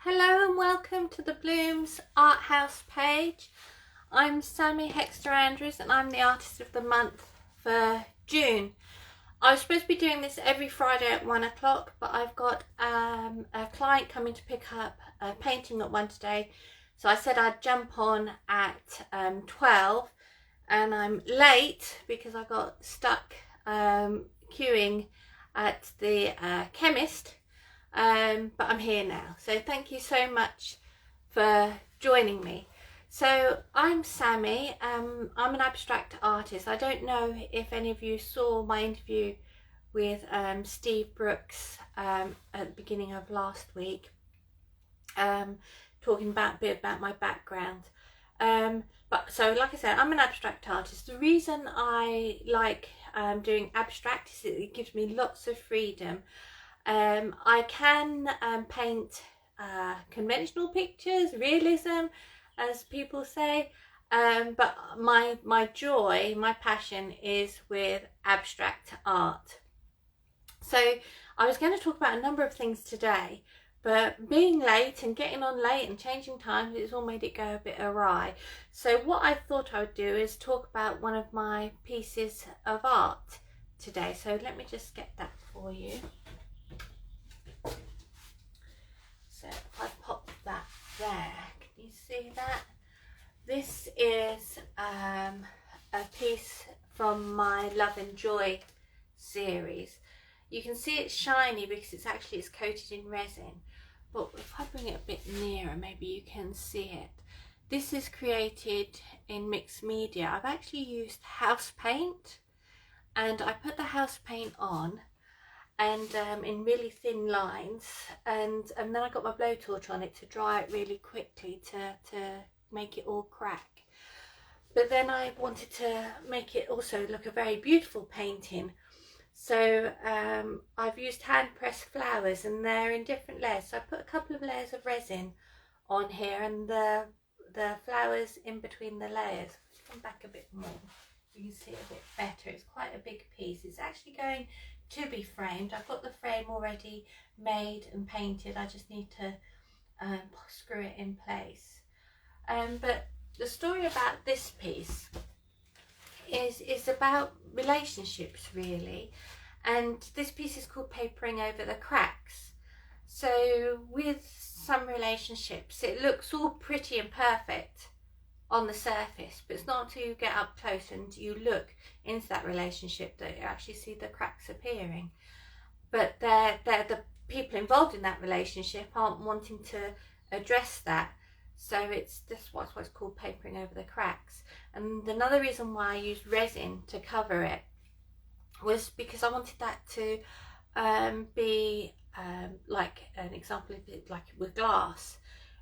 Hello and welcome to the Bloomz Art House page. I'm Sammy Hexter-Andrews and I'm the Artist of the Month for June. I was supposed to be doing this every Friday at 1 o'clock, but I've got a client coming to pick up a painting at 1 today. So I said I'd jump on at 12, and I'm late because I got stuck queuing at the chemist. But I'm here now, so thank you so much for joining me. So I'm Sammy. I'm an abstract artist. I don't know if any of you saw my interview with Steve Brooks at the beginning of last week, talking a bit about my background. But so like I said, I'm an abstract artist. The reason I like doing abstract is it gives me lots of freedom. I can paint conventional pictures, realism, as people say, but my joy, my passion is with abstract art. So I was going to talk about a number of things today, but being late and getting on late and changing times, it's all made it go a bit awry. So what I thought I would do is talk about one of my pieces of art today. So let me just get that for you. So if I pop that there, can you see that? This is a piece from my Love and Joy series. You can see it's shiny because it's coated in resin, but if I bring it a bit nearer, maybe you can see it. This is created in mixed media. I've actually used house paint, and I put the house paint on and in really thin lines, and then I got my blowtorch on it to dry it really quickly to make it all crack. But then I wanted to make it also look a very beautiful painting, so I've used hand pressed flowers, and they're in different layers. So I put a couple of layers of resin on here and the flowers in between the layers. Come back a bit more, you can see it a bit better. It's quite a big piece. It's actually going to be framed. I've got the frame already made and painted. I just need to screw it in place. But the story about this piece is about relationships, really, and this piece is called Papering Over the Cracks. So with some relationships, it looks all pretty and perfect on the surface, but it's not until you get up close and you look into that relationship that you actually see the cracks appearing. But the people involved in that relationship aren't wanting to address that, so it's what's called papering over the cracks. And another reason why I used resin to cover it was because I wanted that to be like an example of it, like with glass.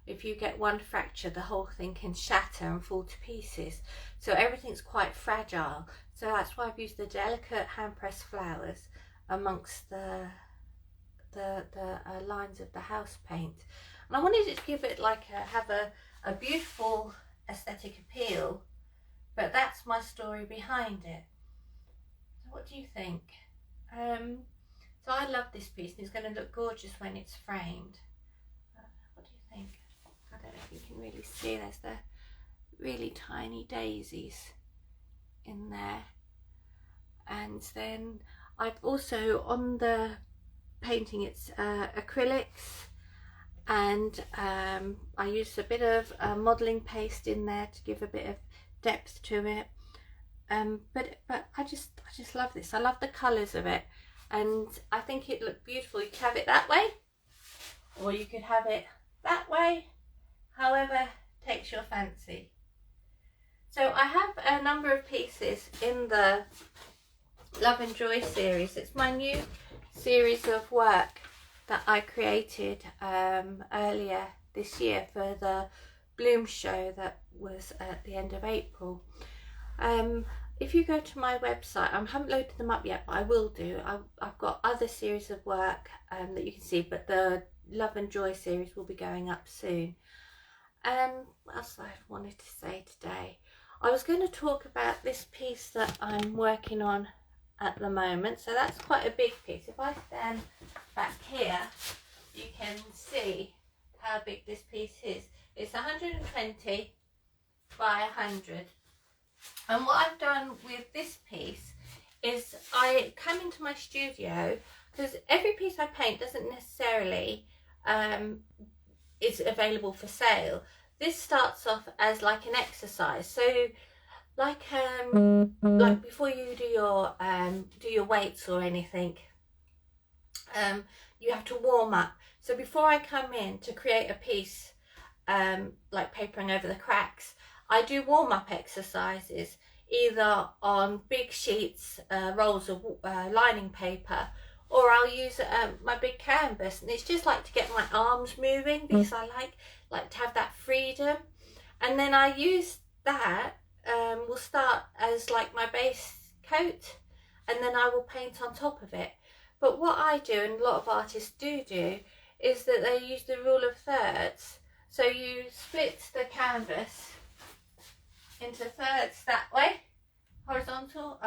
If you get one fracture, the whole thing can shatter and fall to pieces. So everything's quite fragile. So that's why I've used the delicate hand-pressed flowers amongst the lines of the house paint. And I wanted it to give it like have a beautiful aesthetic appeal, but that's my story behind it. So what do you think? So I love this piece, and it's going to look gorgeous when it's framed. What do you think? I don't know if you can really see, there's the really tiny daisies in there. And then I've also, on the painting, it's acrylics, and I used a bit of modelling paste in there to give a bit of depth to it. But I just love this. I love the colours of it, and I think it looked beautiful. You could have it that way, or you could have it that way, however takes your fancy. So I have a number of pieces in the Love and Joy series. It's my new series of work that I created earlier this year for the Bloomz show that was at the end of April. If you go to my website, I haven't loaded them up yet, but I will do. I've got other series of work that you can see, but the Love and Joy series will be going up soon. What else I wanted to say today? I was going to talk about this piece that I'm working on at the moment. So that's quite a big piece. If I stand back here, you can see how how big this piece is. It's 120 by 100. And what I've done with this piece is I come into my studio, because every piece I paint doesn't necessarily is available for sale. This starts off as like an exercise. So like before you do your weights or anything, you have to warm up. So before I come in to create a piece, like papering over the cracks, I do warm-up exercises, either on big sheets, rolls of lining paper, or I'll use my big canvas, and it's just like to get my arms moving, because I like to have that freedom. And then I use that, will start as like my base coat, and then I will paint on top of it. But what I do, and a lot of artists do, is that they use the rule of thirds. So you split the canvas into thirds that way, horizontal,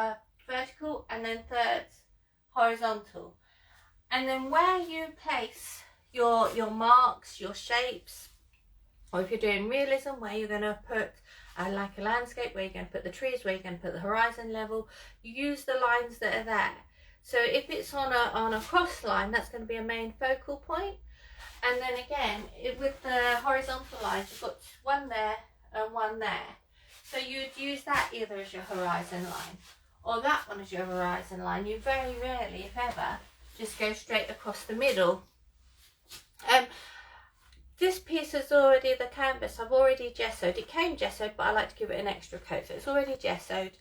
vertical, and then thirds horizontal. And then where you place your marks, your shapes, or if you're doing realism, where you're going to put like a landscape, where you're going to put the trees, where you're going to put the horizon level, you use the lines that are there. So if it's on a cross line, that's going to be a main focal point. And then again, with the horizontal lines, you've got one there and one there. So you'd use that either as your horizon line or that one as your horizon line. You very rarely, if ever, just go straight across the middle. This piece is already, the canvas, I've already gessoed. It came gessoed, but I like to give it an extra coat, so it's already gessoed.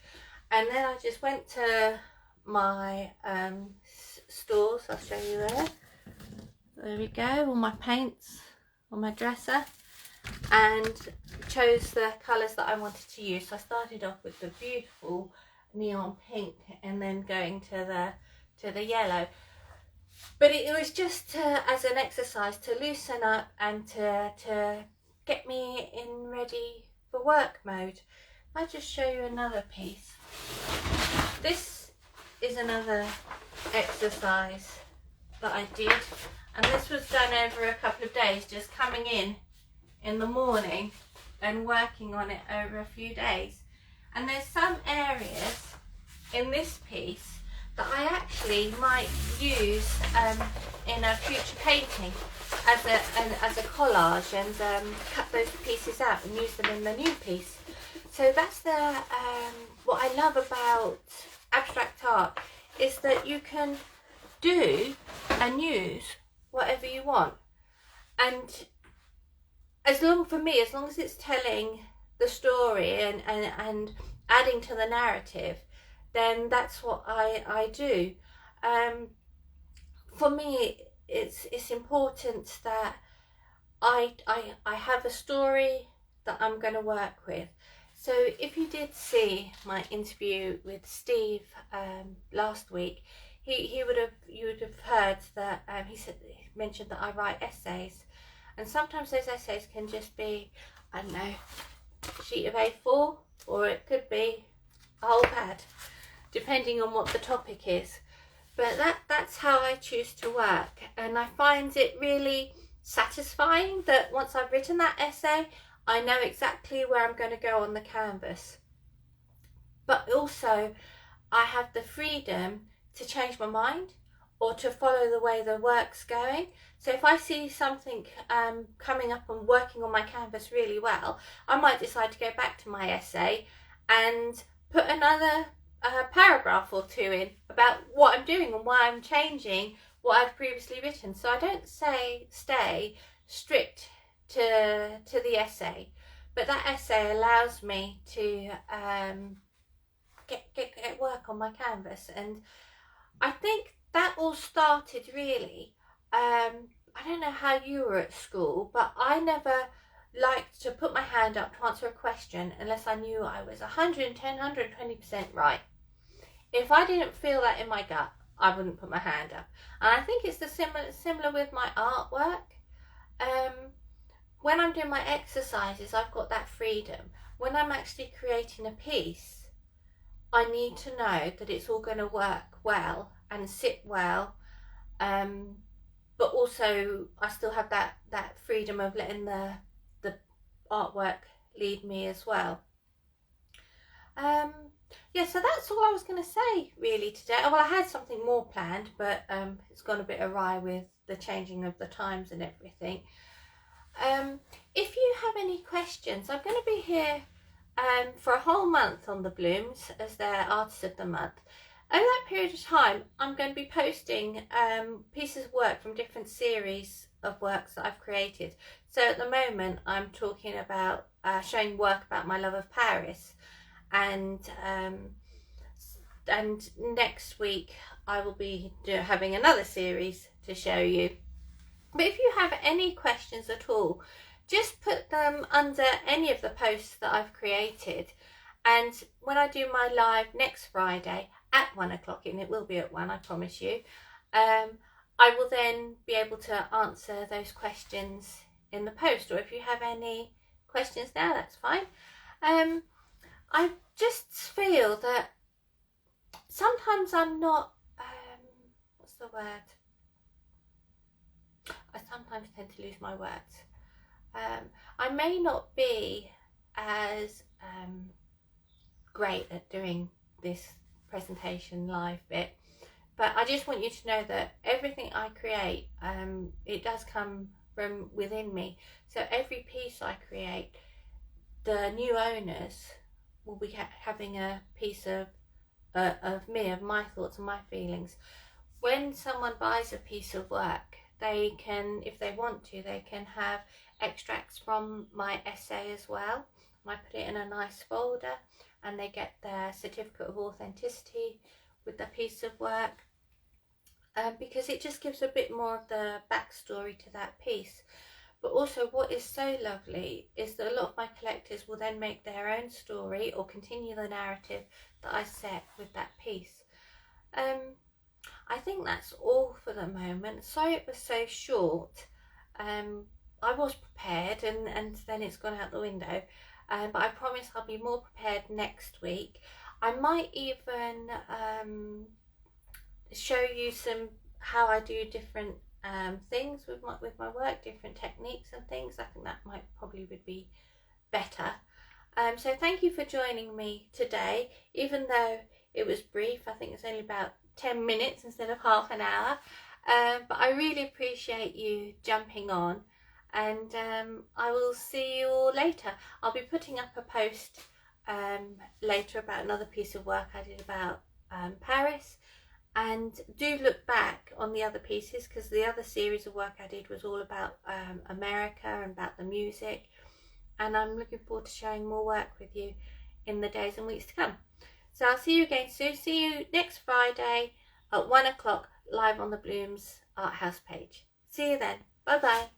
And then I just went to my stores, I'll show you there. There we go, all my paints on my dresser, and chose the colours that I wanted to use. So I started off with the beautiful neon pink, and then going to the yellow. But it was just as an exercise to loosen up and to get me in ready for work mode. I'll just show you another piece. This is another exercise that I did, and this was done over a couple of days, just coming in the morning and working on it over a few days. And there's some areas in this piece that I actually might use in a future painting as a collage, and cut those pieces out and use them in the new piece. So that's what I love about abstract art, is that you can do and use whatever you want, and as long as it's telling the story and adding to the narrative, then that's what I do. For me, it's important that I have a story that I'm going to work with. So if you did see my interview with Steve last week, you would have heard that he mentioned that I write essays, and sometimes those essays can just be, I don't know, a sheet of A4, or it could be a whole pad, depending on what the topic is. But that's how I choose to work, and I find it really satisfying that once I've written that essay, I know exactly where I'm going to go on the canvas. But also I have the freedom to change my mind or to follow the way the work's going. So if I see something coming up and working on my canvas really well, I might decide to go back to my essay and put another paragraph or two in about what I'm doing and why I'm changing what I've previously written. So I don't stay strict to the essay, but that essay allows me to get work on my canvas. And I think that all started really, I don't know how you were at school, but I never liked to put my hand up to answer a question unless I knew I was 110, 120% right. If I didn't feel that in my gut, I wouldn't put my hand up. And I think it's the similar with my artwork. When I'm doing my exercises, I've got that freedom. When I'm actually creating a piece, I need to know that it's all going to work well and sit well, but also I still have that freedom of letting the artwork lead me as well. Yeah, so that's all I was going to say really today. Well, I had something more planned, but it's gone a bit awry with the changing of the times and everything. If you have any questions, I'm going to be here for a whole month on the Bloomz as their Artist of the Month. Over that period of time, I'm going to be posting pieces of work from different series of works that I've created. So at the moment, I'm talking about showing work about my love of Paris, and next week I will be having another series to show you. But if you have any questions at all, just put them under any of the posts that I've created, and when I do my live next Friday at 1 o'clock, and it will be at 1, I promise you, I will then be able to answer those questions in the post. Or if you have any questions now, that's fine. I just feel that sometimes I'm not, what's the word? I sometimes tend to lose my words. I may not be as great at doing this presentation live bit, but I just want you to know that everything I create, it does come from within me. So every piece I create, the new owners will be having a piece of me, of my thoughts and my feelings. When someone buys a piece of work, they can, if they want to, they can have extracts from my essay as well. And I put it in a nice folder, and they get their certificate of authenticity with the piece of work, because it just gives a bit more of the backstory to that piece. But also what is so lovely is that a lot of my collectors will then make their own story or continue the narrative that I set with that piece. I think that's all for the moment. Sorry it was so short. I was prepared, and then it's gone out the window. But I promise I'll be more prepared next week. I might even show you how I do different things with my work, different techniques and things. I think that probably would be better. So thank you for joining me today, even though it was brief. I think it's only about 10 minutes instead of half an hour. But I really appreciate you jumping on, and I will see you all later. I'll be putting up a post later about another piece of work I did about Paris. And do look back on the other pieces, because the other series of work I did was all about America and about the music. And I'm looking forward to sharing more work with you in the days and weeks to come. So I'll see you again soon. See you next Friday at 1 o'clock live on the Bloomz Art House page. See you then. Bye bye.